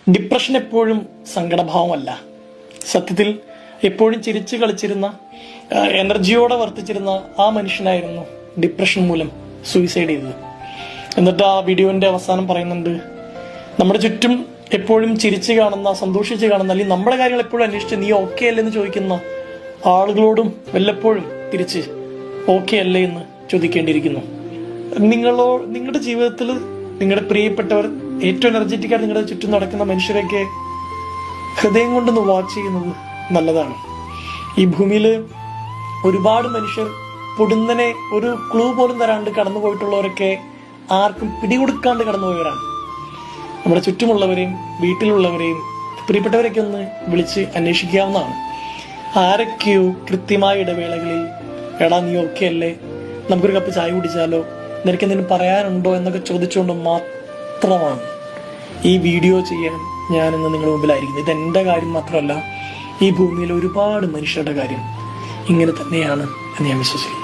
Depression എപ്പോഴും സങ്കടഭാവമല്ല. സത്യത്തിൽ എപ്പോഴും ചിരിച്ചു കളിച്ചിരുന്ന, എനർജിയോടെ വർത്തിച്ചിരുന്ന ആ മനുഷ്യനായിരുന്നു ഡിപ്രഷൻ മൂലം സൂയിസൈഡ് ചെയ്തത്. എന്നിട്ട് ആ വീഡിയോന്റെ അവസാനം പറയുന്നുണ്ട്, നമ്മുടെ ചുറ്റും എപ്പോഴും ചിരിച്ചു കാണുന്ന, സന്തോഷിച്ച് കാണുന്ന, അല്ലെങ്കിൽ നമ്മുടെ കാര്യങ്ങൾ എപ്പോഴും അന്വേഷിച്ച് നീ ഓക്കെ അല്ലെന്ന് ചോദിക്കുന്ന ആളുകളോടും വല്ലപ്പോഴും തിരിച്ച് ഓക്കെ അല്ലേ എന്ന് ചോദിക്കേണ്ടിയിരിക്കുന്നു. നിങ്ങളുടെ ജീവിതത്തിൽ നിങ്ങളുടെ പ്രിയപ്പെട്ടവർ, ഏറ്റവും എനർജറ്റിക് ആയിട്ട് നിങ്ങളുടെ ചുറ്റും നടക്കുന്ന മനുഷ്യരൊക്കെ ഹൃദയം കൊണ്ടൊന്ന് വാച്ച് ചെയ്യുന്നത് നല്ലതാണ്. ഈ ഭൂമിയിൽ ഒരുപാട് മനുഷ്യർ പൊടുന്നനെ ഒരു ക്ലൂ പോലും തരാണ്ട് കടന്നു പോയിട്ടുള്ളവരൊക്കെ ആർക്കും പിടികൊടുക്കാണ്ട് കടന്നുപോയവരാണ്. നമ്മുടെ ചുറ്റുമുള്ളവരെയും വീട്ടിലുള്ളവരെയും പ്രിയപ്പെട്ടവരൊക്കെ ഒന്ന് വിളിച്ച് അന്വേഷിക്കാവുന്നതാണ്. ആരൊക്കെയോ കൃത്യമായ ഇടവേളകളിൽ എടാ നീ ഓക്കെ അല്ലേ, നമുക്കൊരു കപ്പ് ചായ കുടിച്ചാലോ, നിനക്ക് എന്തെങ്കിലും പറയാനുണ്ടോ എന്നൊക്കെ ചോദിച്ചുകൊണ്ട് മാത്രമാണ് ഈ വീഡിയോ ചെയ്യാൻ ഞാനിന്ന് നിങ്ങളുടെ മുമ്പിലായിരിക്കുന്നത്. ഇതെന്റെ കാര്യം മാത്രമല്ല, ഈ ഭൂമിയിലെ ഒരുപാട് മനുഷ്യരുടെ കാര്യം ഇങ്ങനെ തന്നെയാണ് എന്ന് ഞാൻ വിശ്വസിക്കുന്നു.